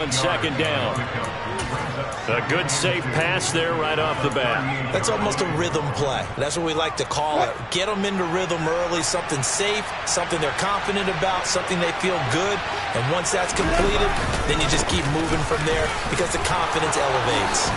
On second down. A good safe pass there right off the bat. That's almost a rhythm play. That's what we like to call it. Get them into rhythm early, something safe, something they're confident about, something they feel good. And once that's completed, then you just keep moving from there because the confidence elevates.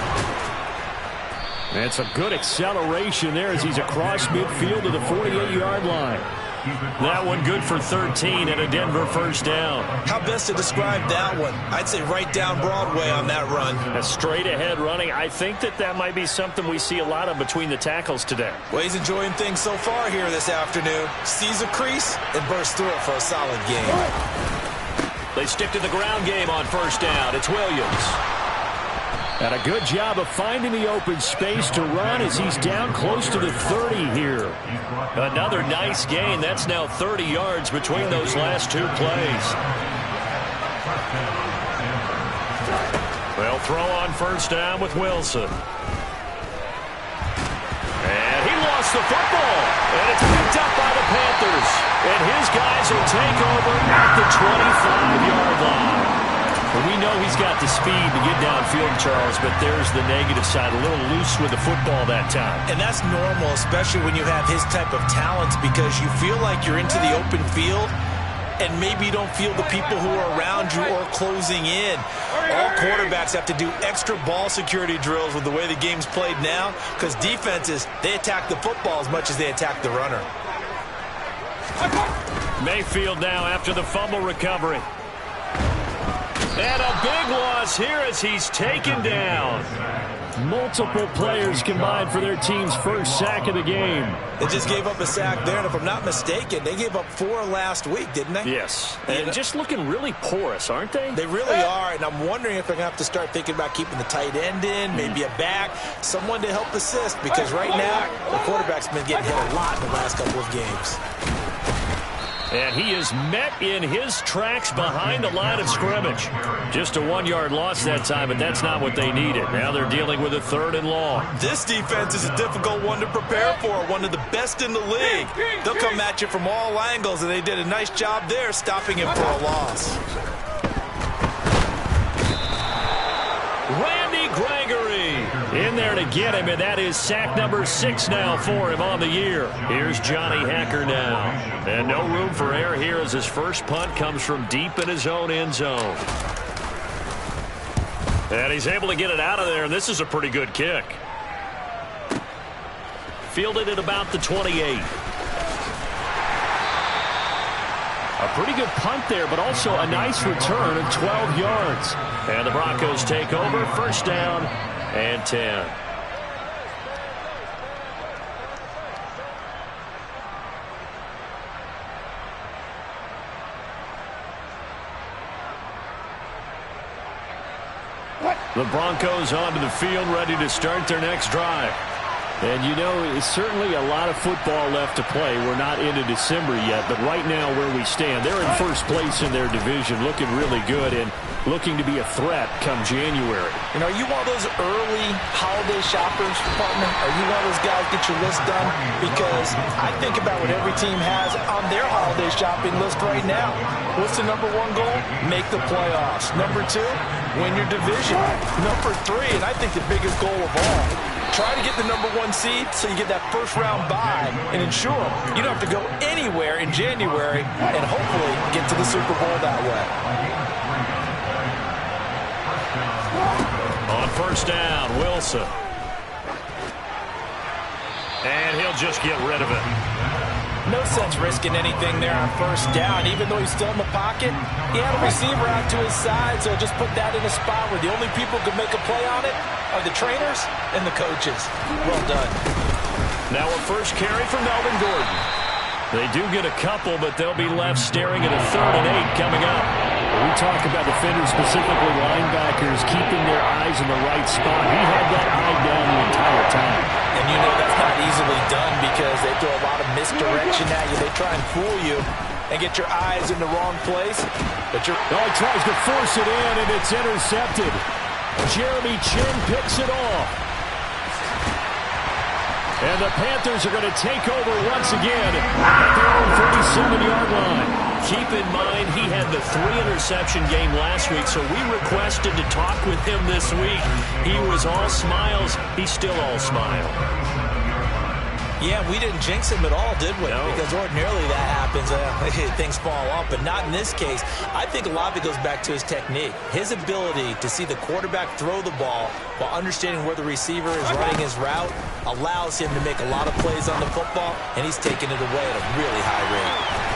That's a good acceleration there as he's across midfield to the 48-yard line. That one good for 13 and a Denver first down. How best to describe that one? I'd say right down Broadway on that run. A straight ahead running. I think that might be something we see a lot of between the tackles today. Well, he's enjoying things so far here this afternoon. Sees a crease and bursts through it for a solid game. They stick to the ground game on first down. It's Williams. And a good job of finding the open space to run as he's down close to the 30 here. Another nice gain. That's now 30 yards between those last two plays. They'll throw on first down with Wilson. And he lost the football. And it's picked up by the Panthers. And his guys will take over at the 25-yard line. Well, we know he's got the speed to get downfield, Charles, but there's the negative side. A little loose with the football that time. And that's normal, especially when you have his type of talents, because you feel like you're into the open field, and maybe you don't feel the people who are around you or closing in. All quarterbacks have to do extra ball security drills with the way the game's played now, because defenses, they attack the football as much as they attack the runner. Mayfield now after the fumble recovery. And a big loss here as he's taken down. Multiple players combined for their team's first sack of the game. They just gave up a sack there, and if I'm not mistaken, they gave up 4 last week, didn't they? Yes. And just looking really porous, aren't they? They really are, and I'm wondering if they're going to have to start thinking about keeping the tight end in, maybe a back, someone to help assist, because right now, the quarterback's been getting hit a lot in the last couple of games. And he is met in his tracks behind the line of scrimmage. Just a 1-yard loss that time, but that's not what they needed. Now they're dealing with a 3rd and long. This defense is a difficult one to prepare for, one of the best in the league. They'll come at you from all angles, and they did a nice job there stopping him for a loss. Randy Gregory in there to get him, and that is sack number 6 now for him on the year. Here's Johnny Hacker now. And no room for error here as his first punt comes from deep in his own end zone. And he's able to get it out of there, and this is a pretty good kick. Fielded at about the 28. A pretty good punt there, but also a nice return of 12 yards. And the Broncos take over, first down and 10. The Broncos onto the field, ready to start their next drive. And, you know, it's certainly a lot of football left to play. We're not into December yet, but right now where we stand, they're in first place in their division, looking really good and looking to be a threat come January. And are you one of those early holiday shoppers, partner? Are you one of those guys get your list done? Because I think about what every team has on their holiday shopping list right now. What's the number 1 goal? Make the playoffs. Number 2, win your division. Number 3, and I think the biggest goal of all, try to get the number 1 seed so you get that first-round bye and ensure you don't have to go anywhere in January and hopefully get to the Super Bowl that way. On first down, Wilson. And he'll just get rid of it. No sense risking anything there on first down. Even though he's still in the pocket, he had a receiver out to his side, so just put that in a spot where the only people who can make a play on it are the trainers and the coaches. Well done. Now a first carry for Melvin Gordon. They do get a couple, but they'll be left staring at a 3rd and 8 coming up. We talk about defenders, specifically linebackers, keeping their eyes in the right spot. He had that eye down the entire time. And you know that's not easily done because they throw a lot of misdirection at you. They try and fool you and get your eyes in the wrong place. But he tries to force it in, and it's intercepted. Jeremy Chin picks it off. And the Panthers are going to take over once again at their own 47-yard line. Keep in mind, he had the 3-interception game last week, so we requested to talk with him this week. He was all smiles. He's still all smile. Yeah, we didn't jinx him at all, did we? No. Because ordinarily that happens. Things fall off, but not in this case. I think a lot of it goes back to his technique. His ability to see the quarterback throw the ball while understanding where the receiver is running his route allows him to make a lot of plays on the football, and he's taking it away at a really high rate.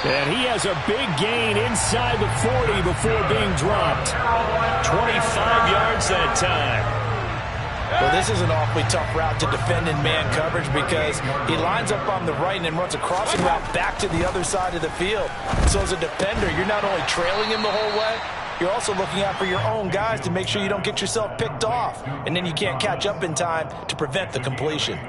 And he has a big gain inside the 40 before being dropped. 25 yards that time. Well, this is an awfully tough route to defend in man coverage because he lines up on the right and then runs a crossing route back to the other side of the field. So as a defender, you're not only trailing him the whole way, you're also looking out for your own guys to make sure you don't get yourself picked off. And then you can't catch up in time to prevent the completion.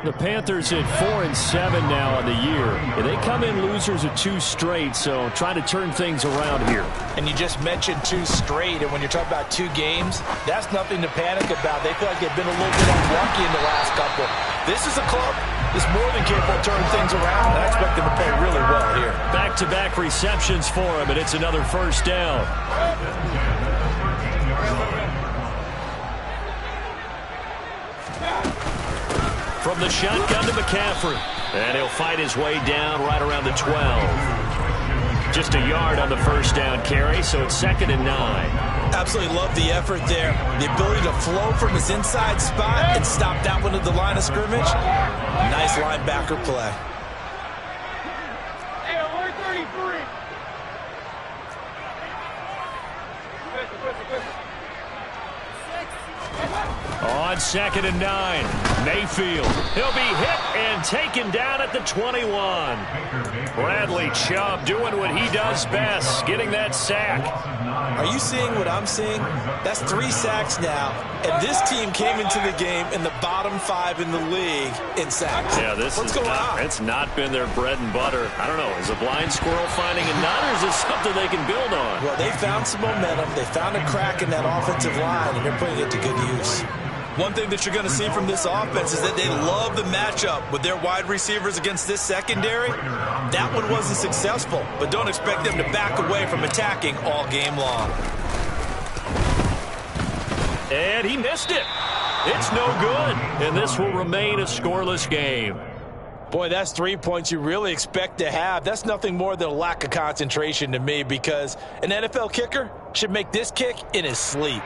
The Panthers at 4-7 now on the year. And they come in losers of 2 straight, so trying to turn things around here. And you just mentioned 2 straight, and when you're talking about 2 games, that's nothing to panic about. They feel like they've been a little bit unlucky in the last couple. This is a club that's more than capable of turning things around, and I expect them to play really well here. Back-to-back receptions for him, and it's another first down. From the shotgun to McCaffrey. And he'll fight his way down right around the 12. Just a yard on the first down carry, so it's 2nd and 9. Absolutely love the effort there. The ability to flow from his inside spot and stop that one at the line of scrimmage. Nice linebacker play. Hey, alert 33. On 2nd and 9, Mayfield. He'll be hit and taken down at the 21. Bradley Chubb doing what he does best, getting that sack. Are you seeing what I'm seeing? That's 3 sacks now, and this team came into the game in the bottom 5 in the league in sacks. Yeah, What's going on? It's not been their bread and butter. I don't know, is a blind squirrel finding a nut, or is this something they can build on? Well, they found some momentum. They found a crack in that offensive line, and they're putting it to good use. One thing that you're going to see from this offense is that they love the matchup with their wide receivers against this secondary. That one wasn't successful, but don't expect them to back away from attacking all game long. And he missed it. It's no good, and this will remain a scoreless game. Boy, that's 3 points you really expect to have. That's nothing more than a lack of concentration to me because an NFL kicker should make this kick in his sleep.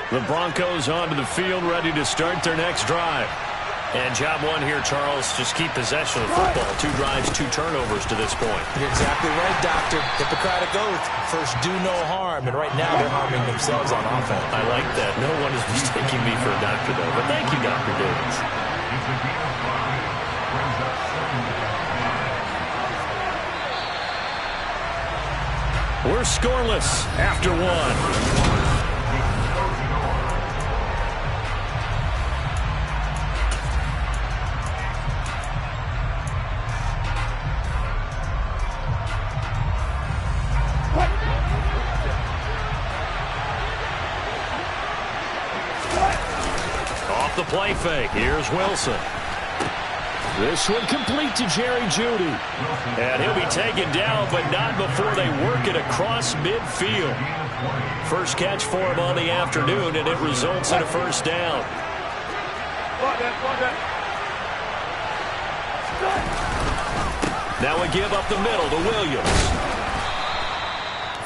The Broncos onto the field, ready to start their next drive. And job 1 here, Charles, just keep possession of the football. 2 drives, 2 turnovers to this point. You're exactly right, Doctor. Hippocratic oath. First, do no harm. And right now, they're harming themselves on offense. I like that. No one is mistaking me for a doctor, though. But thank you, Dr. Davis. We're scoreless after 1. The play fake. Here's Wilson. This one complete to Jerry Jeudy. And he'll be taken down, but not before they work it across midfield. First catch for him on the afternoon, and it results in a first down. Now we give up the middle to Williams.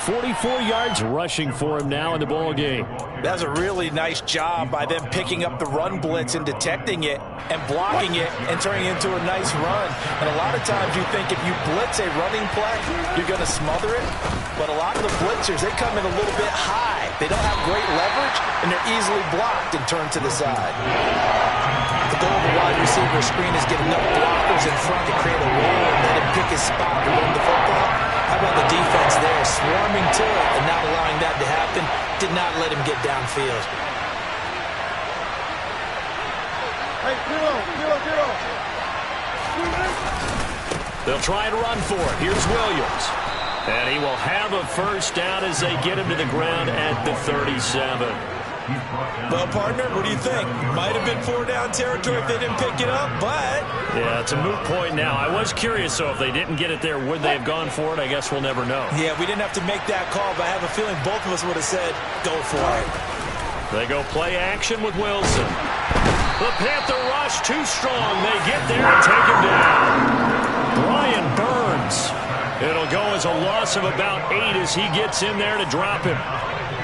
44 yards rushing for him now in the ball game. That's a really nice job by them picking up the run blitz and detecting it and blocking it and turning it into a nice run. And a lot of times you think if you blitz a running play, you're going to smother it. But a lot of the blitzers, they come in a little bit high. They don't have great leverage, and they're easily blocked and turned to the side. The goal of a wide receiver screen is get enough blockers in front to create a wall and let him pick his spot to run the football. How about the defense there, swarming to it and not allowing that to happen? Did not let him get downfield. Hey, zero. They'll try and run for it. Here's Williams. And he will have a first down as they get him to the ground at the 37. Well, partner, what do you think? Might have been 4-down territory if they didn't pick it up, but... Yeah, it's a moot point now. I was curious, so if they didn't get it there, would they have gone for it? I guess we'll never know. Yeah, we didn't have to make that call, but I have a feeling both of us would have said, go for it. They go play action with Wilson. The Panther rush too strong. They get there and take him down. Brian Burns. It'll go as a loss of about 8 as he gets in there to drop him.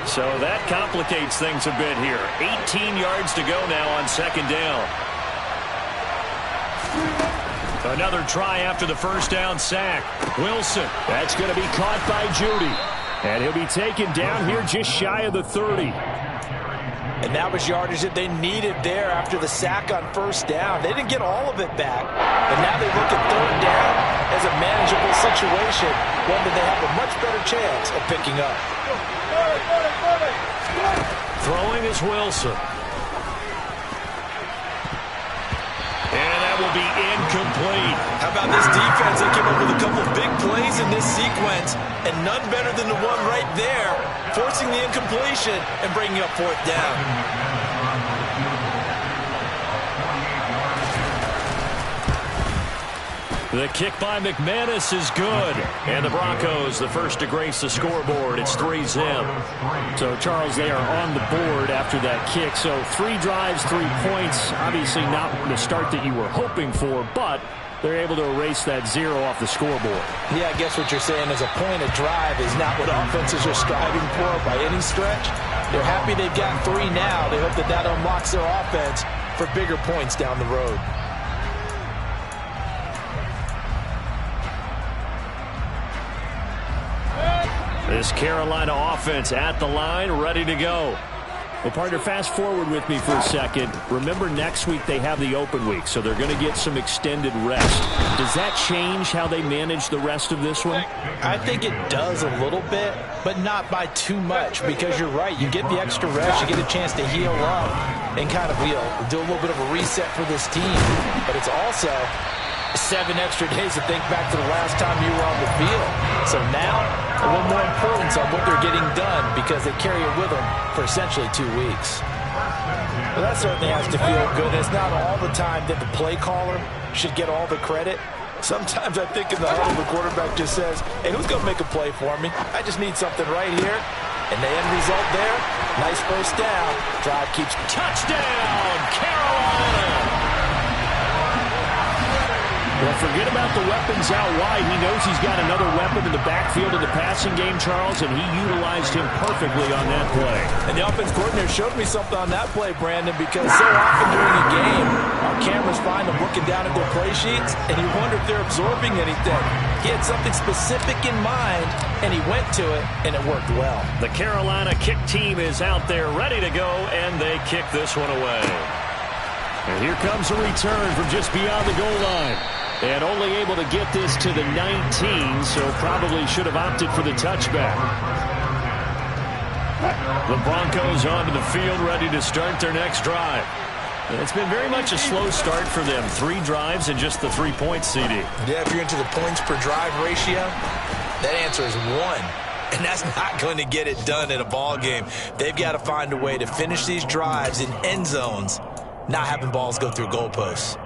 So that complicates things a bit here. 18 yards to go now on second down. Another try after the first down sack. Wilson. That's going to be caught by Judy. And he'll be taken down here just shy of the 30. And that was yardage that they needed there after the sack on first down. They didn't get all of it back. And now they look at third down as a manageable situation, one that they have a much better chance of picking up. Throwing is Wilson. And that will be incomplete. How about this defense? They came up with a couple of big plays in this sequence, and none better than the one right there, forcing the incompletion and bringing up fourth down. The kick by McManus is good. And the Broncos, the first to grace the scoreboard. It's 3-zip. So, Charles, they are on the board after that kick. So, 3 drives, 3 points. Obviously not the start that you were hoping for, but they're able to erase that 0 off the scoreboard. Yeah, I guess what you're saying is a point of drive is not what offenses are striving for by any stretch. They're happy they've got 3 now. They hope that that unlocks their offense for bigger points down the road. This Carolina offense at the line, ready to go. Well, partner, fast forward with me for a second. Remember, next week they have the open week, so they're going to get some extended rest. Does that change how they manage the rest of this one? I think it does a little bit, but not by too much, because you're right. You get the extra rest, you get a chance to heal up and kind of do a little bit of a reset for this team. But it's also 7 extra days to think back to the last time you were on the field. So now, a little more importance on what they're getting done because they carry it with them for essentially 2 weeks. Well, that certainly has to feel good. It's not all the time that the play caller should get all the credit. Sometimes I think in the huddle, the quarterback just says, hey, who's going to make a play for me? I just need something right here. And the end result there, nice first down. Drive keeps... Touchdown, Carolina! Well, forget about the weapons out wide. He knows he's got another weapon in the backfield of the passing game, Charles, and he utilized him perfectly on that play. And the offense coordinator showed me something on that play, Brandon, because so often during the game, our cameras find them looking down at their play sheets, and you wonder if they're absorbing anything. He had something specific in mind, and he went to it, and it worked well. The Carolina kick team is out there ready to go, and they kick this one away. And here comes a return from just beyond the goal line. And only able to get this to the 19, so probably should have opted for the touchback. The Broncos onto the field, ready to start their next drive. It's been very much a slow start for them. 3 drives and just the 3 points, CD. Yeah, if you're into the points per drive ratio, that answer is 1. And that's not going to get it done in a ball game. They've got to find a way to finish these drives in end zones, not having balls go through goalposts.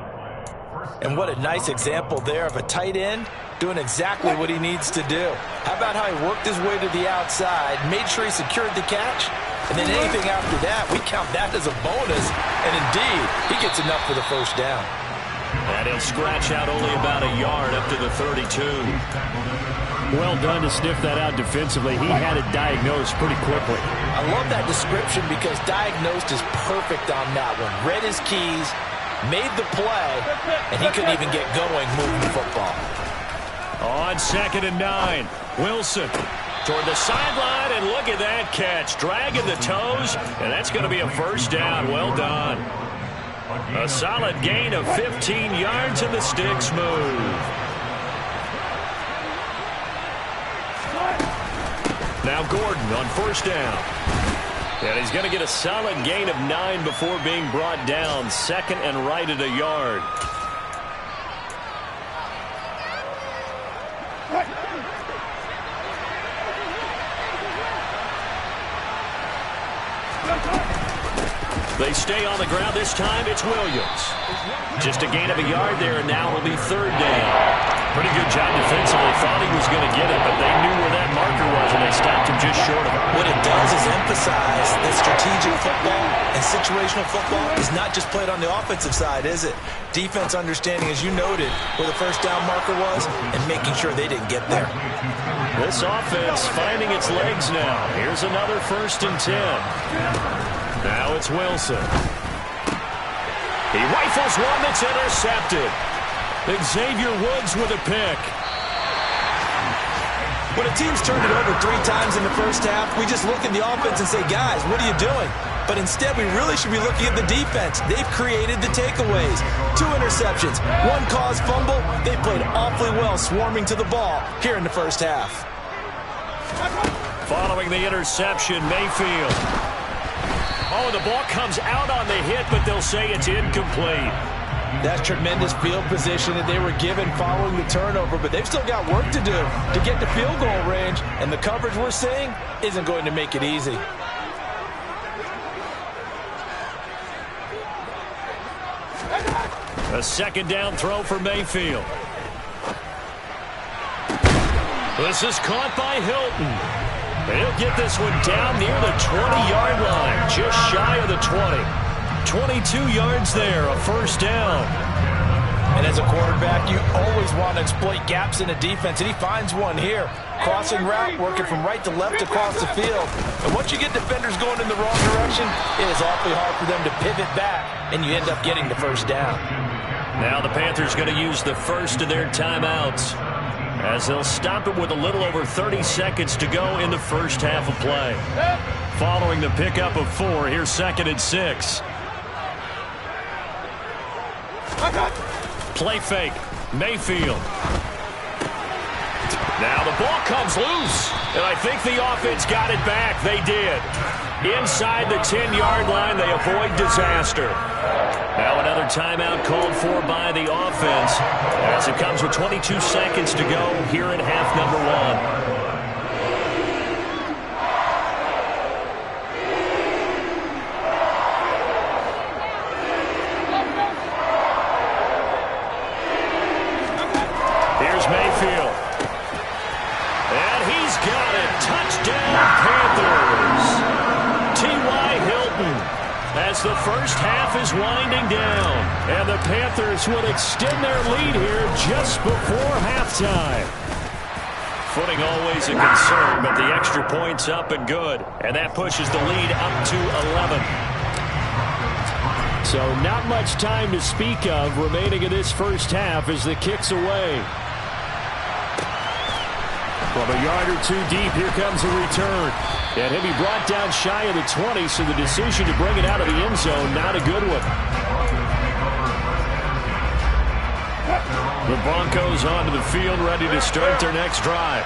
And what a nice example there of a tight end doing exactly what he needs to do. How about how he worked his way to the outside, made sure he secured the catch, and then anything after that, we count that as a bonus. And indeed, he gets enough for the first down. And he'll scratch out only about a yard up to the 32. Well done to sniff that out defensively. He had it diagnosed pretty quickly. I love that description because diagnosed is perfect on that one. Read his keys, made the play, and he couldn't even get going moving the football. On 2nd and 9, Wilson toward the sideline, and look at that catch. Dragging the toes, and that's going to be a first down. Well done. A solid gain of 15 yards, and the sticks move. Now Gordon on first down. And he's going to get a solid gain of 9 before being brought down. 2nd and right at a yard. They stay on the ground. This time it's Williams. Just a gain of a yard there, and now it'll be third down. Pretty good job defensively. Thought he was going to get it, but they knew where that marker was, and they stopped him just short of it. What it does is emphasize that strategic football and situational football is not just played on the offensive side, is it? Defense understanding, as you noted, where the first down marker was and making sure they didn't get there. This offense finding its legs now. Here's another 1st and 10. Now it's Wilson. He rifles one that's intercepted. Xavier Woods with a pick. When a team's turned it over 3 times in the first half, we just look at the offense and say, guys, what are you doing? But instead, we really should be looking at the defense. They've created the takeaways. 2 interceptions, 1 caused fumble. They played awfully well swarming to the ball here in the first half. Following the interception, Mayfield. Oh, the ball comes out on the hit, but they'll say it's incomplete. That's tremendous field position that they were given following the turnover, but they've still got work to do to get to field goal range, and the coverage we're seeing isn't going to make it easy. A 2nd down throw for Mayfield. This is caught by Hilton. He'll get this one down near the 20-yard line, just shy of the 20. 22 yards there, a 1st down. And as a quarterback, you always want to exploit gaps in a defense, and he finds one here. Crossing route, working from right to left across the field. And once you get defenders going in the wrong direction, it is awfully hard for them to pivot back, and you end up getting the 1st down. Now the Panthers going to use the first of their timeouts, as they'll stop it with a little over 30 seconds to go in the first half of play. Following the pickup of 4, here's 2nd and 6. Play fake. Mayfield. Now the ball comes loose, and I think the offense got it back. They did. Inside the 10-yard line, they avoid disaster. Now another timeout called for by the offense, as it comes with 22 seconds to go here in half number 1. Mayfield. And he's got it. Touchdown, Panthers. T.Y. Hilton as the first half is winding down. And the Panthers will extend their lead here just before halftime. Footing always a concern, but the extra point's up and good. And that pushes the lead up to 11. So not much time to speak of remaining in this first half as the kick's away. From a yard or 2 deep, here comes a return. And he'll be brought down shy of the 20, so the decision to bring it out of the end zone, not a good one. The Broncos onto the field, ready to start their next drive.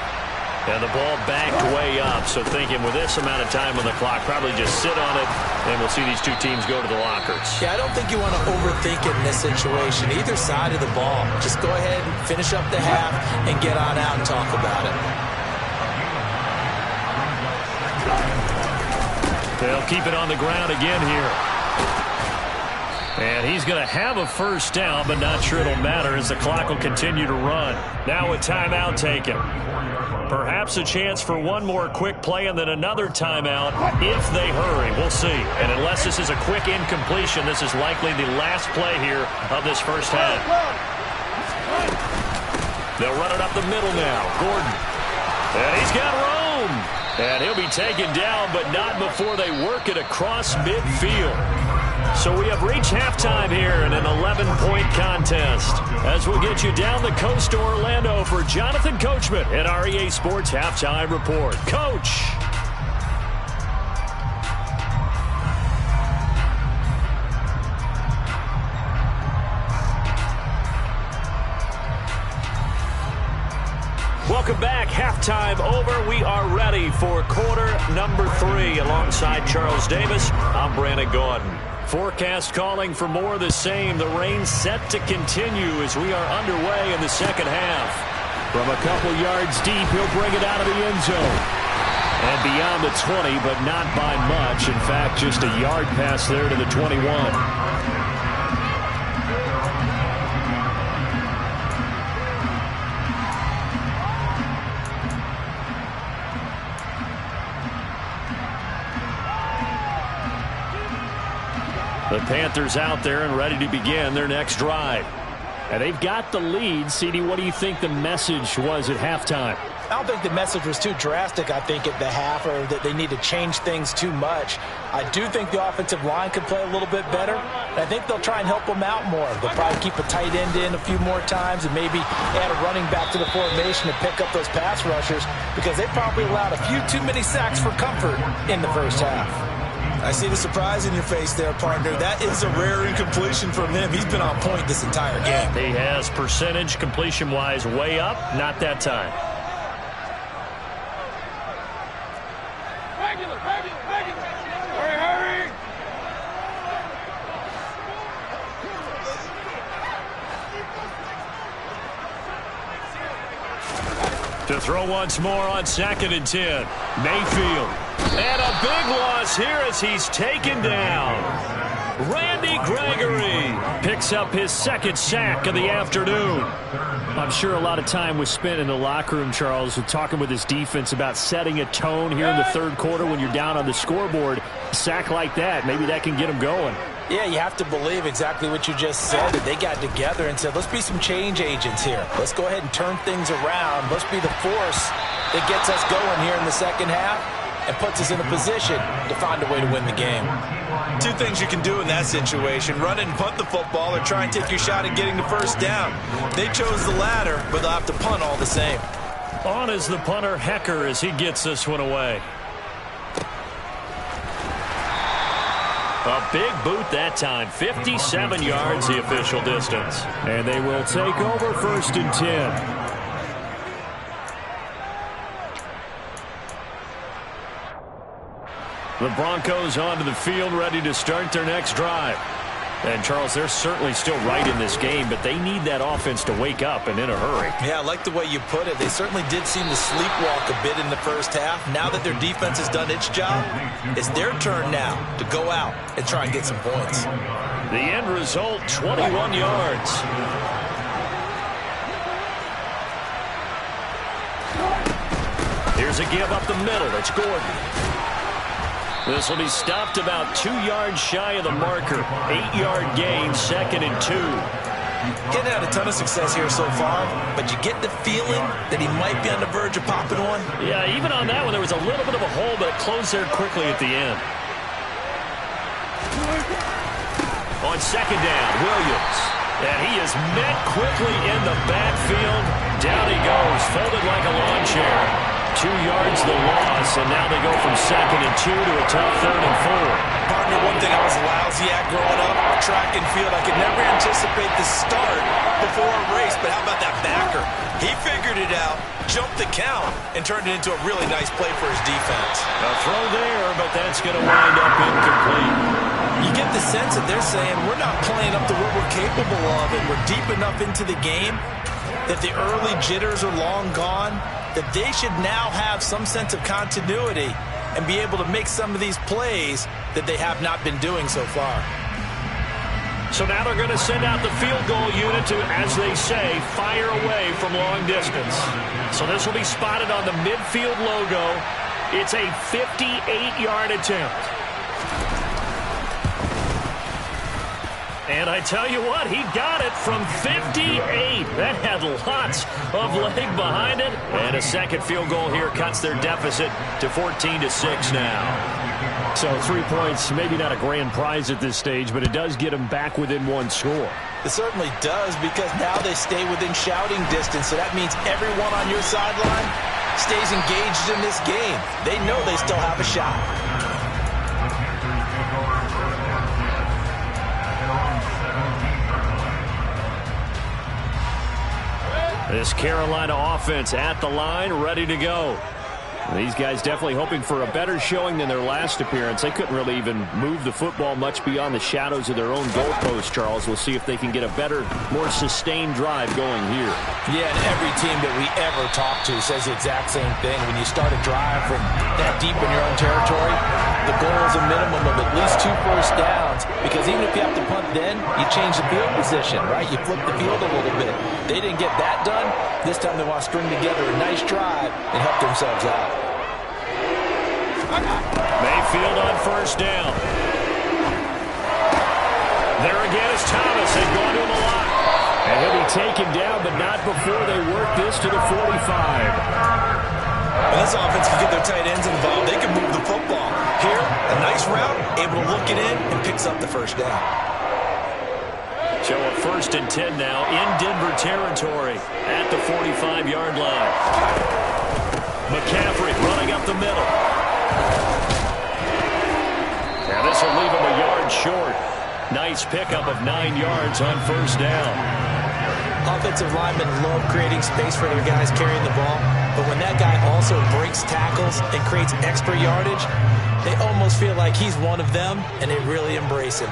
And the ball backed way up, so thinking with this amount of time on the clock, probably just sit on it, and we'll see these 2 teams go to the lockers. Yeah, I don't think you want to overthink it in this situation. Either side of the ball. Just go ahead and finish up the half and get on out and talk about it. They'll keep it on the ground again here. And he's going to have a 1st down, but not sure it'll matter as the clock will continue to run. Now a timeout taken. Perhaps a chance for one more quick play and then another timeout if they hurry. We'll see. And unless this is a quick incompletion, this is likely the last play here of this first half. They'll run it up the middle now. Gordon. And he's got room. And he'll be taken down, but not before they work it across midfield. So we have reached halftime here in an 11-point contest. As we'll get you down the coast to Orlando for Jonathan Coachman at our EA Sports Halftime Report. Coach. Welcome back. Halftime over. We are ready for quarter number 3. Alongside Charles Davis, I'm Brandon Gordon. Forecast calling for more of the same. The rain set to continue as we are underway in the second half. From a couple yards deep, he'll bring it out of the end zone. And beyond the 20, but not by much. In fact, just a yard pass there to the 21. The Panthers out there and ready to begin their next drive. And they've got the lead. CD, what do you think the message was at halftime? I don't think the message was too drastic, I think, at the half, or that they need to change things too much. I do think the offensive line could play a little bit better. And I think they'll try and help them out more. They'll probably keep a tight end in a few more times and maybe add a running back to the formation to pick up those pass rushers, because they probably allowed a few too many sacks for comfort in the first half. I see the surprise in your face there, partner. That is a rare incompletion from him. He's been on point this entire game. He has percentage completion-wise way up. Not that time. Hurry! To throw once more on 2nd and 10. Mayfield. And a big loss here as he's taken down. Randy Gregory picks up his 2nd sack of the afternoon. I'm sure a lot of time was spent in the locker room, Charles, talking with his defense about setting a tone here in the 3rd quarter when you're down on the scoreboard. A sack like that, maybe that can get them going. Yeah, you have to believe exactly what you just said. That they got together and said, let's be some change agents here. Let's go ahead and turn things around. Let's be the force that gets us going here in the second half and puts us in a position to find a way to win the game. Two things you can do in that situation: run and punt the football, or try and take your shot at getting the first down. They chose the latter, but they'll have to punt all the same. On is the punter, Hecker, as he gets this one away. A big boot that time. 57 yards the official distance. And they will take over 1st and 10. The Broncos onto the field, ready to start their next drive. And, Charles, they're certainly still right in this game, but they need that offense to wake up and in a hurry. Yeah, I like the way you put it. They certainly did seem to sleepwalk a bit in the first half. Now that their defense has done its job, it's their turn now to go out and try and get some points. The end result, 21 yards. Here's a give up the middle. It's Gordon. This will be stopped about 2 yards shy of the marker. 8-yard gain, 2nd and 2. Getting had a ton of success here so far, but you get the feeling that he might be on the verge of popping one. Yeah, even on that one, there was a little bit of a hole, but it closed there quickly at the end. On 2nd down, Williams. And he is met quickly in the backfield. Down he goes, folded like a lawn chair. 2 yards the loss, and now they go from 2nd and 2 to a tough 3rd and 4. Partner, one thing I was lousy at growing up, track and field. I could never anticipate the start before a race, but how about that backer? He figured it out, jumped the count, and turned it into a really nice play for his defense. A throw there, but that's going to wind up incomplete. You get the sense that they're saying we're not playing up to what we're capable of, and we're deep enough into the game that the early jitters are long gone, that they should now have some sense of continuity and be able to make some of these plays that they have not been doing so far. So now they're going to send out the field goal unit to, as they say, fire away from long distance. So this will be spotted on the midfield logo. It's a 58-yard attempt. And I tell you what, he got it from 58. That had lots of leg behind it. And a second field goal here cuts their deficit to 14-6 now. So 3 points, maybe not a grand prize at this stage, but it does get them back within one score. It certainly does, because now they stay within shouting distance. So that means everyone on your sideline stays engaged in this game. They know they still have a shot. This Carolina offense at the line, ready to go. These guys definitely hoping for a better showing than their last appearance. They couldn't really even move the football much beyond the shadows of their own goalpost, Charles. We'll see if they can get a better, more sustained drive going here. Yeah, and every team that we ever talk to says the exact same thing. When you start a drive from that deep in your own territory, the goal is a minimum of at least 2 first downs, because even if you have to punt then, you change the field position, right? You flip the field a little bit. They didn't get that done. This time they want to string together a nice drive and help themselves out. Mayfield on first down. There again is Thomas. They've gone to him a lot. And he'll be taken down, but not before they work this to the 45. When this offense can get their tight ends involved, they can move the football. Here, a nice route, able to look it in, and picks up the first down. So a 1st and 10 now in Denver territory at the 45-yard line. McCaffrey running up the middle. Now this will leave him a yard short. Nice pickup of 9 yards on first down. Offensive linemen love creating space for their guys carrying the ball, but when that guy also breaks tackles and creates extra yardage, they almost feel like he's one of them, and they really embrace him.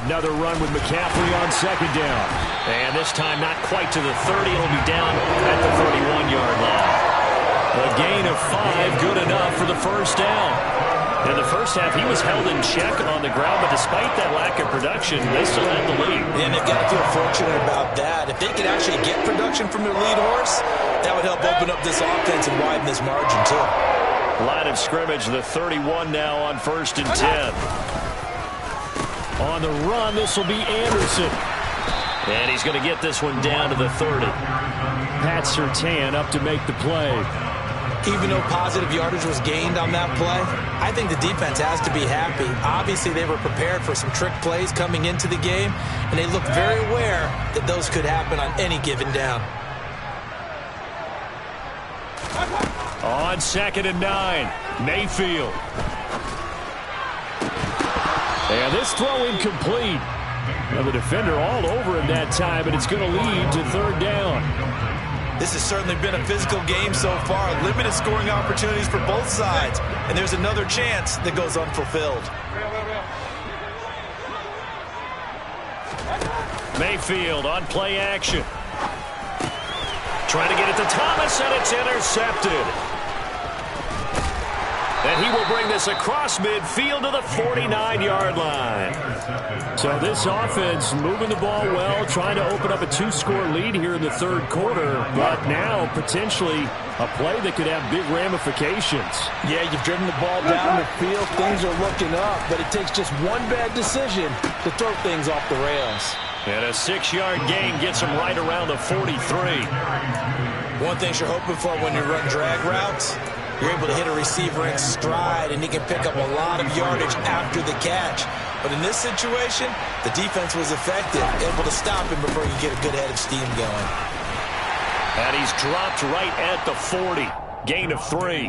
Another run with McCaffrey on second down. And this time not quite to the 30. It'll be down at the 31-yard line. A gain of 5, good enough for the first down. In the first half, he was held in check on the ground, but despite that lack of production, they still had the lead. And they've got to feel fortunate about that. If they could actually get production from their lead horse, that would help open up this offense and widen this margin, too. Line of scrimmage, the 31 now on 1st and 10. On the run, this will be Anderson. And he's going to get this one down to the 30. Pat Surtain up to make the play. Even though positive yardage was gained on that play, I think the defense has to be happy. Obviously, they were prepared for some trick plays coming into the game, and they looked very aware that those could happen on any given down. On 2nd and 9, Mayfield. And this throw incomplete. Now the defender all over him that time, and it's going to lead to 3rd down. This has certainly been a physical game so far. Limited scoring opportunities for both sides. And there's another chance that goes unfulfilled. Mayfield on play action. Trying to get it to Thomas, and it's intercepted. And he will bring this across midfield to the 49-yard line. So this offense moving the ball well, trying to open up a 2-score lead here in the 3rd quarter, but now potentially a play that could have big ramifications. Yeah, you've driven the ball down the field. Things are looking up, but it takes just one bad decision to throw things off the rails. And a 6-yard gain gets him right around the 43. One thing you're hoping for when you run drag routes, you're able to hit a receiver in stride, and he can pick up a lot of yardage after the catch. But in this situation, the defense was effective, able to stop him before you get a good head of steam going. And he's dropped right at the 40. Gain of 3.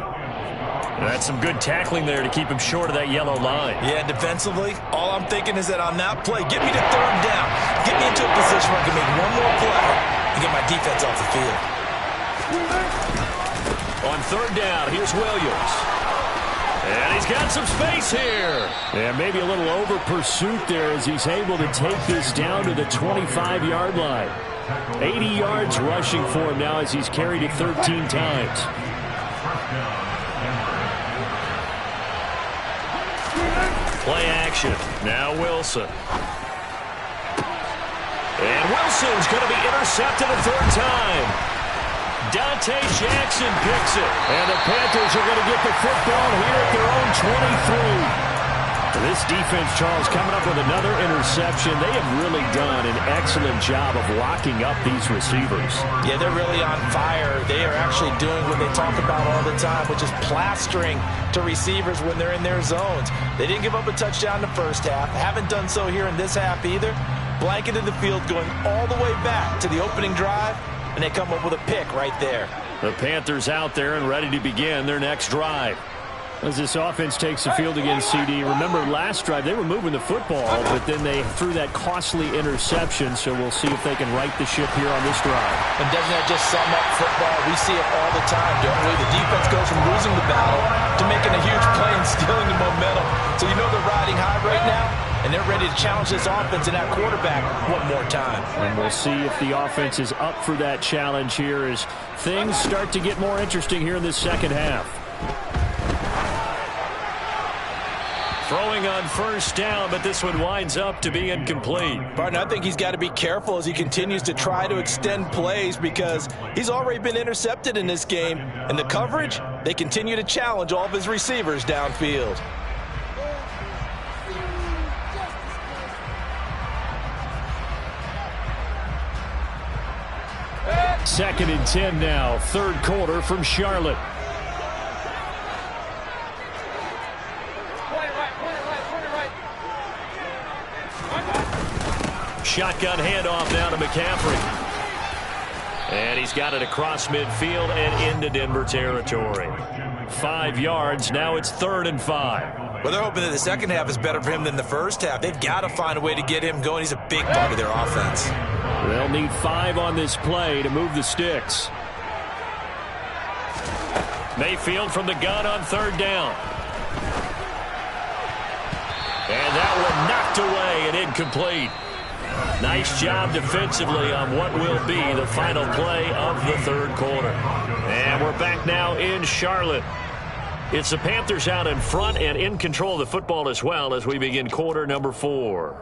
That's some good tackling there to keep him short of that yellow line. Yeah, defensively, all I'm thinking is that on that play, get me to 3rd down. Get me into a position where I can make one more play and get my defense off the field. On 3rd down, here's Williams. And he's got some space here. And maybe a little over pursuit there as he's able to take this down to the 25-yard line. 80 yards rushing for him now as he's carried it 13 times. Play action. Now Wilson. And Wilson's going to be intercepted a 3rd time. Dante Jackson picks it. And the Panthers are going to get the football here at their own 23. This defense, Charles, coming up with another interception. They have really done an excellent job of locking up these receivers. Yeah, they're really on fire. They are actually doing what they talk about all the time, which is plastering to receivers when they're in their zones. They didn't give up a touchdown in the first half. Haven't done so here in this half either. Blanketed the field going all the way back to the opening drive, and they come up with a pick right there. The Panthers out there and ready to begin their next drive. As this offense takes the field against CD, remember last drive they were moving the football, but then they threw that costly interception, so we'll see if they can right the ship here on this drive. And doesn't that just sum up football? We see it all the time, don't we? The defense goes from losing the battle to making a huge play and stealing the momentum. So you know they're riding high right now, and they're ready to challenge this offense and that quarterback one more time. And we'll see if the offense is up for that challenge here as things start to get more interesting here in this second half. Throwing on first down, but this one winds up to be incomplete. Barton, I think he's got to be careful as he continues to try to extend plays because he's already been intercepted in this game. And the coverage, they continue to challenge all of his receivers downfield. Second and 10 now, third quarter from Charlotte. Shotgun handoff now to McCaffrey. And he's got it across midfield and into Denver territory. 5 yards. Now it's 3rd and 5. Well, they're hoping that the second half is better for him than the first half. They've got to find a way to get him going. He's a big part of their offense. They'll need 5 on this play to move the sticks. Mayfield from the gun on 3rd down. And that one knocked away and incomplete. Nice job defensively on what will be the final play of the 3rd quarter. And we're back now in Charlotte. It's the Panthers out in front and in control of the football as well as we begin quarter number 4.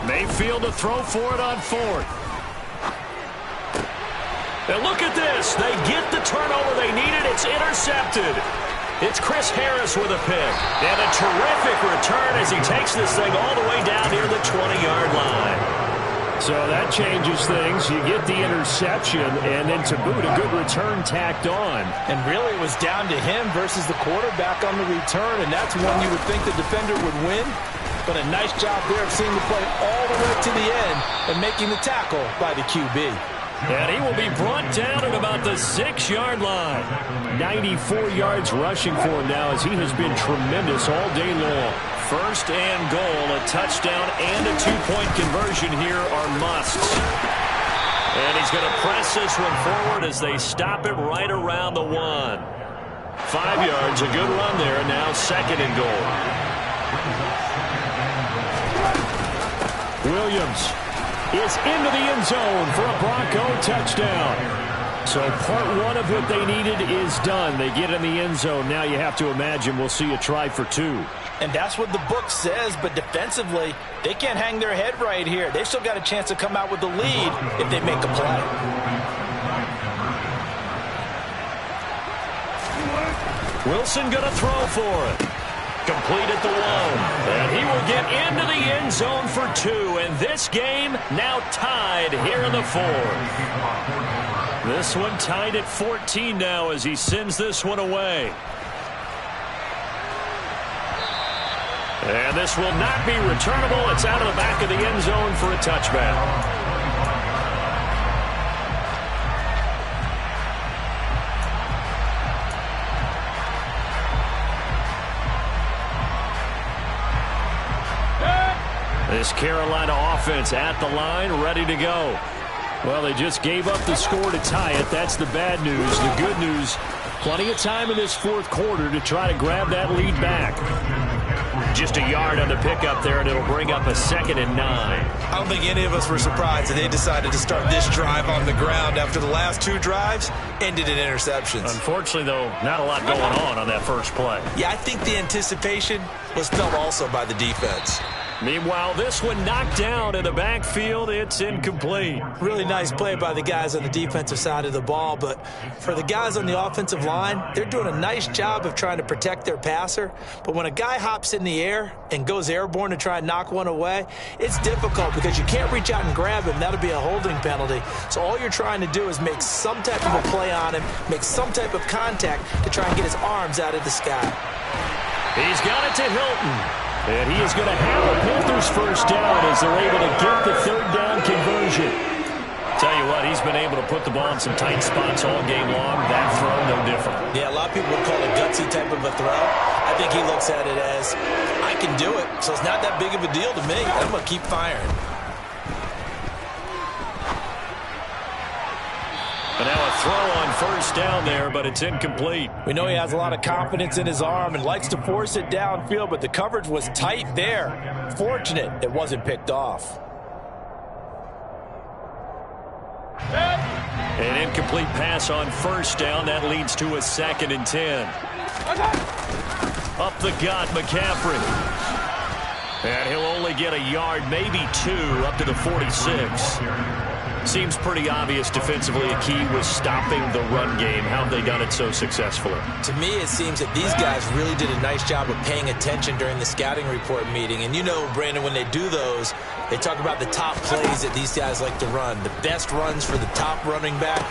Mayfield to throw for it on 4th. And look at this. They get the turnover they needed. It's intercepted. It's Chris Harris with a pick. And a terrific return as he takes this thing all the way down near the 20-yard line. So that changes things. You get the interception, and then to boot, a good return tacked on. And really it was down to him versus the quarterback on the return, and that's one you would think the defender would win. But a nice job there of seeing the play all the way to the end and making the tackle by the QB. And he will be brought down at about the 6-yard line. 94 yards rushing for him now as he has been tremendous all day long. 1st and goal, a touchdown and a 2-point conversion here are musts. And he's going to press this one forward as they stop it right around the 1. 5 yards, a good run there, and now 2nd and goal. Williams is into the end zone for a Bronco touchdown. So part 1 of what they needed is done. They get in the end zone. Now you have to imagine we'll see a try for 2. And that's what the book says, but defensively, they can't hang their head right here. They've still got a chance to come out with the lead if they make a play. Wilson going to throw for it. Complete at the 1. And he will get into the end zone for 2. And this game now tied here in the 4th. This one tied at 14 now as he sends this one away. And this will not be returnable. It's out of the back of the end zone for a touchback. This Carolina offense at the line, ready to go. Well, they just gave up the score to tie it. That's the bad news. The good news, plenty of time in this 4th quarter to try to grab that lead back. Just a yard on the pickup there, and it'll bring up a 2nd and 9. I don't think any of us were surprised that they decided to start this drive on the ground after the last 2 drives ended in interceptions. Unfortunately, though, not a lot going on that first play. Yeah, I think the anticipation was felt also by the defense. Meanwhile, this one knocked down in the backfield. It's incomplete. Really nice play by the guys on the defensive side of the ball, but for the guys on the offensive line, they're doing a nice job of trying to protect their passer. But when a guy hops in the air and goes airborne to try and knock one away, it's difficult because you can't reach out and grab him. That'll be a holding penalty. So all you're trying to do is make some type of a play on him, make some type of contact to try and get his arms out of the sky. He's got it to Hilton. And he is going to have a Panthers first down as they're able to get the 3rd down conversion. Tell you what, he's been able to put the ball in some tight spots all game long. That throw, no different. Yeah, a lot of people would call it a gutsy type of a throw. I think he looks at it as, I can do it, so it's not that big of a deal to me. I'm going to keep firing. And now a throw on first down there, but it's incomplete. We know he has a lot of confidence in his arm and likes to force it downfield, but the coverage was tight there. Fortunate it wasn't picked off. An incomplete pass on first down. That leads to a 2nd and 10. Up the gut, McCaffrey. And he'll only get a yard, maybe 2, up to the 46. Seems pretty obvious defensively a key was stopping the run game. How have they done it so successfully? To me, it seems that these guys really did a nice job of paying attention during the scouting report meeting. And you know, Brandon, when they do those, they talk about the top plays that these guys like to run. The best runs for the top running back,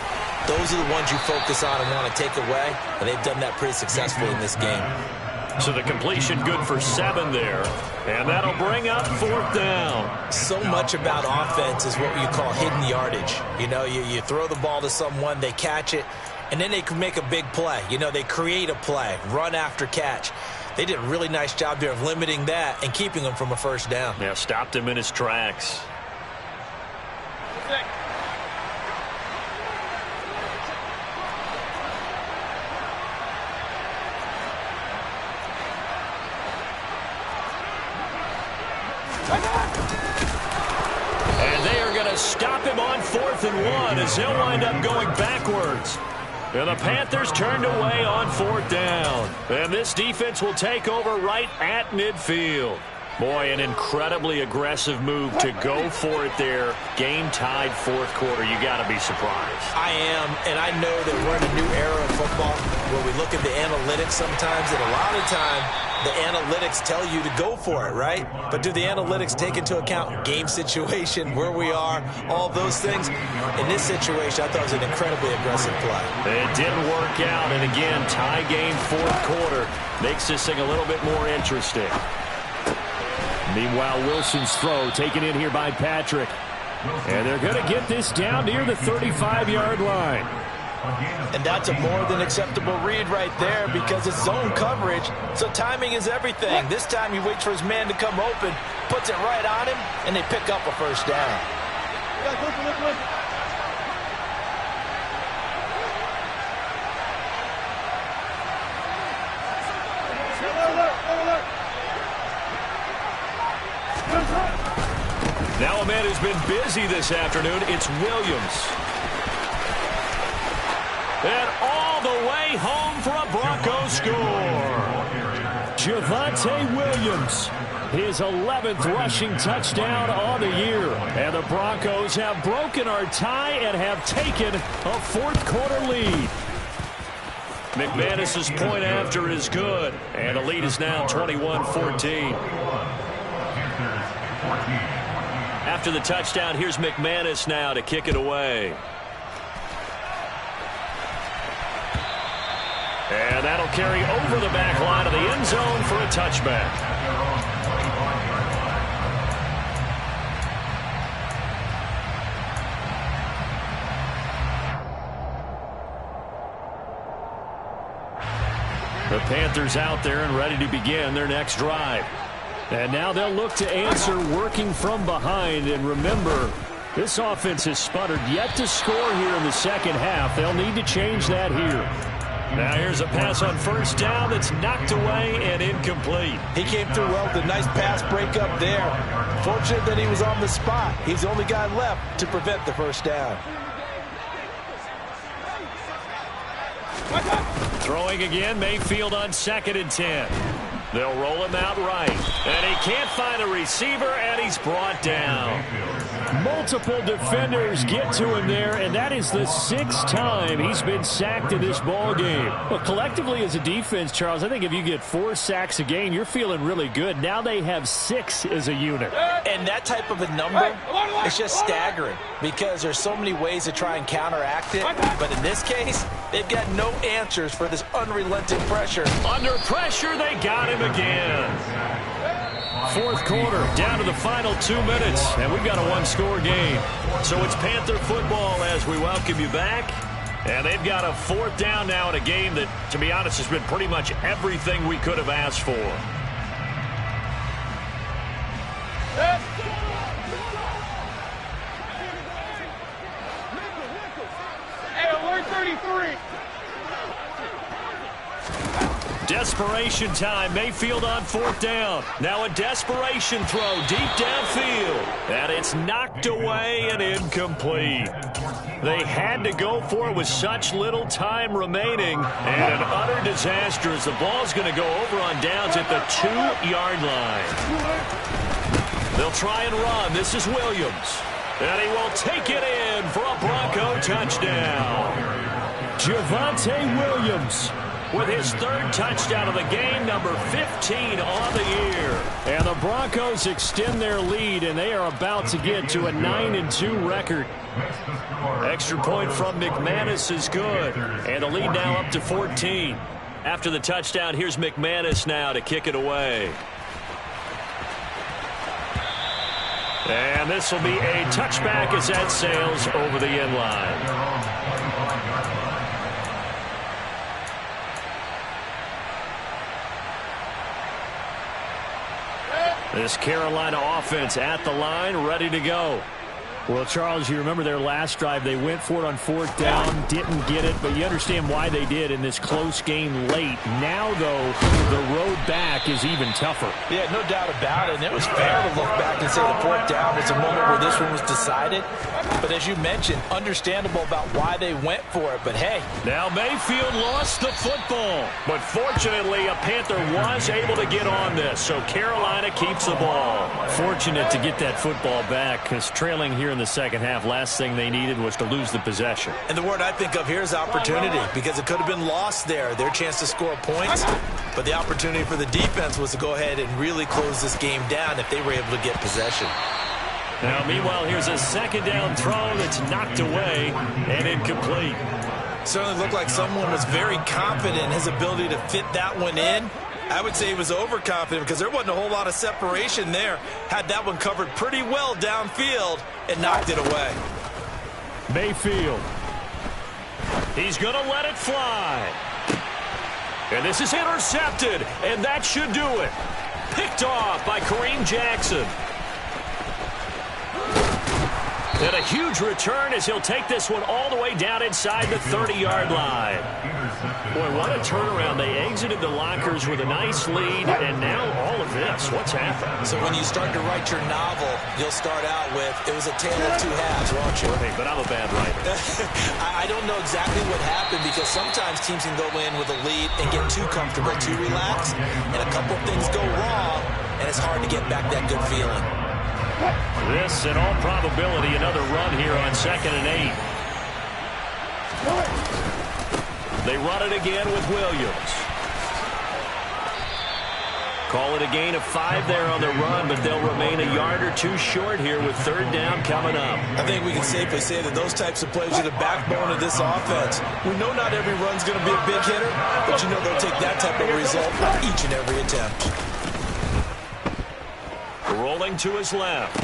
those are the ones you focus on and want to take away. And they've done that pretty successfully in this game. So the completion good for 7 there. And that'll bring up 4th down. So much about offense is what you call hidden yardage. You know, you throw the ball to someone, they catch it, and then they can make a big play. You know, they create a play, run after catch. They did a really nice job there of limiting that and keeping him from a first down. Yeah, stopped him in his tracks. And they are going to stop him on 4th and 1 as he'll wind up going backwards. And the Panthers turned away on 4th down. And this defense will take over right at midfield. Boy, an incredibly aggressive move to go for it there. Game tied 4th quarter. You got to be surprised. I am, and I know that we're in a new era of football where we look at the analytics sometimes, and a lot of time the analytics tell you to go for it, right? But do the analytics take into account game situation, where we are, all those things? In this situation, I thought it was an incredibly aggressive play. It didn't work out, and again, tie game 4th quarter makes this thing a little bit more interesting. Meanwhile, Wilson's throw taken in here by Patrick. And they're going to get this down near the 35-yard line. And that's a more than acceptable read right there because it's zone coverage, so timing is everything. This time he waits for his man to come open, puts it right on him, and they pick up a first down. Now a man who's been busy this afternoon, it's Williams. And all the way home for a Broncos score. Javonte Williams, his 11th rushing touchdown on the year. And the Broncos have broken our tie and have taken a 4th quarter lead. McManus's point after is good. And the lead is now 21-14. After the touchdown, here's McManus now to kick it away. And that'll carry over the back line of the end zone for a touchback. The Panthers out there and ready to begin their next drive. And now they'll look to answer working from behind. And remember, this offense has sputtered yet to score here in the second half. They'll need to change that here. Now here's a pass on first down that's knocked away and incomplete. He came through well with a nice pass breakup there. Fortunate that he was on the spot. He's the only guy left to prevent the first down. Throwing again, Mayfield on 2nd and 10. They'll roll him out right. And he can't find a receiver, and he's brought down. Multiple defenders get to him there, and that is the 6th time he's been sacked in this ball game. Well, collectively as a defense, Charles, I think if you get 4 sacks a game, you're feeling really good. Now they have 6 as a unit. And that type of a number is just staggering because there's so many ways to try and counteract it. But in this case, they've got no answers for this unrelenting pressure. Under pressure, they got him again. 4th quarter, down to the final 2 minutes, and we've got a 1-score game. So it's Panther football as we welcome you back. And they've got a 4th down now in a game that, to be honest, has been pretty much everything we could have asked for. Hey, alert 33. Desperation time. Mayfield on 4th down. Now a desperation throw deep downfield. And it's knocked away and incomplete. They had to go for it with such little time remaining. And an utter disaster as the ball's going to go over on downs at the 2-yard line. They'll try and run. This is Williams. And he will take it in for a Bronco touchdown. Javonte Williams with his 3rd touchdown of the game, number 15 on the year. And the Broncos extend their lead, and they are about to get to a 9-2 record. Extra point from McManus is good, and the lead now up to 14. After the touchdown, here's McManus now to kick it away. And this will be a touchback as that sails over the end line. This Carolina offense at the line, ready to go. Well, Charles, you remember their last drive. They went for it on 4th down, didn't get it, but you understand why they did in this close game late. Now, though, the road back is even tougher. Yeah, no doubt about it. And it was fair to look back and say the 4th down was a moment where this one was decided. But as you mentioned, understandable about why they went for it. But, hey. Now Mayfield lost the football. But fortunately, a Panther was able to get on this. So Carolina keeps the ball. Fortunate to get that football back because trailing here in the second half, last thing they needed was to lose the possession. And the word I think of here is opportunity because it could have been lost there, their chance to score points. But the opportunity for the defense was to go ahead and really close this game down if they were able to get possession. Now, meanwhile, here's a 2nd down throw that's knocked away and incomplete. Certainly looked like someone was very confident in his ability to fit that one in. I would say he was overconfident because there wasn't a whole lot of separation there. Had that one covered pretty well downfield and knocked it away. Mayfield. He's going to let it fly. And this is intercepted, and that should do it. Picked off by Kareem Jackson. And a huge return as he'll take this one all the way down inside the 30-yard line. Boy, what a turnaround. They exited the lockers with a nice lead, and now all of this. What's happened? So when you start to write your novel, you'll start out with, it was a tale of 2 halves, won't you? Hey, but I'm a bad writer. I don't know exactly what happened because sometimes teams can go in with a lead and get too comfortable, too relaxed, and a couple things go wrong, and it's hard to get back that good feeling. This, in all probability, another run here on 2nd and 8. They run it again with Williams. Call it a gain of 5 there on the run, but they'll remain a yard or 2 short here with 3rd down coming up. I think we can safely say that those types of plays are the backbone of this offense. We know not every run's going to be a big hitter, but you know they'll take that type of result on each and every attempt. Rolling to his left.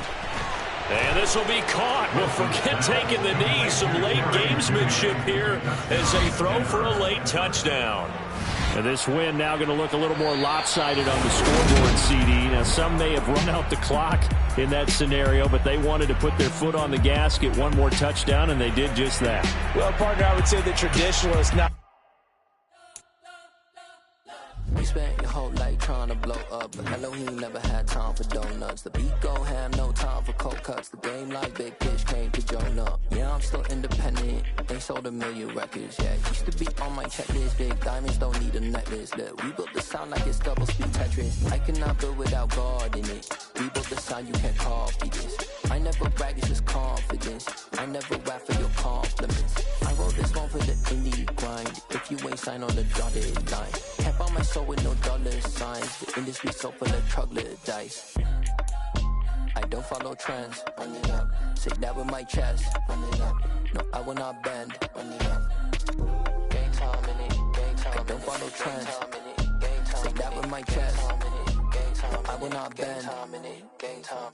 And this will be caught. Well, forget taking the knee. Some late gamesmanship here as they throw for a late touchdown. And this win now going to look a little more lopsided on the scoreboard, CD. Now, some may have run out the clock in that scenario, but they wanted to put their foot on the gas, get one more touchdown, and they did just that. Well, partner, I would say the traditionalists now. You spent your whole life trying to blow up, but Elohim never had time for donuts. The beat go ham, no time for cold cuts. The game like big fish came to Jonah. Yeah, I'm still independent, ain't sold a million records yet. Used to be on my checklist, big diamonds don't need a necklace. Look, we built the sound like it's double speed Tetris. I cannot build without God in it. We built the sound, you can't copy this. I never brag, it's just confidence. I never rap for your compliments. I wrote this one for the indie grind. If you ain't signed on the dotted line, can't buy my soul with no dollar signs. The industry so full of troglodytes. I don't follow trends. Say that with my chest. No, I will not bend. Game time in it. I don't follow trends. Say that with my chest. No, I will not bend. Game time.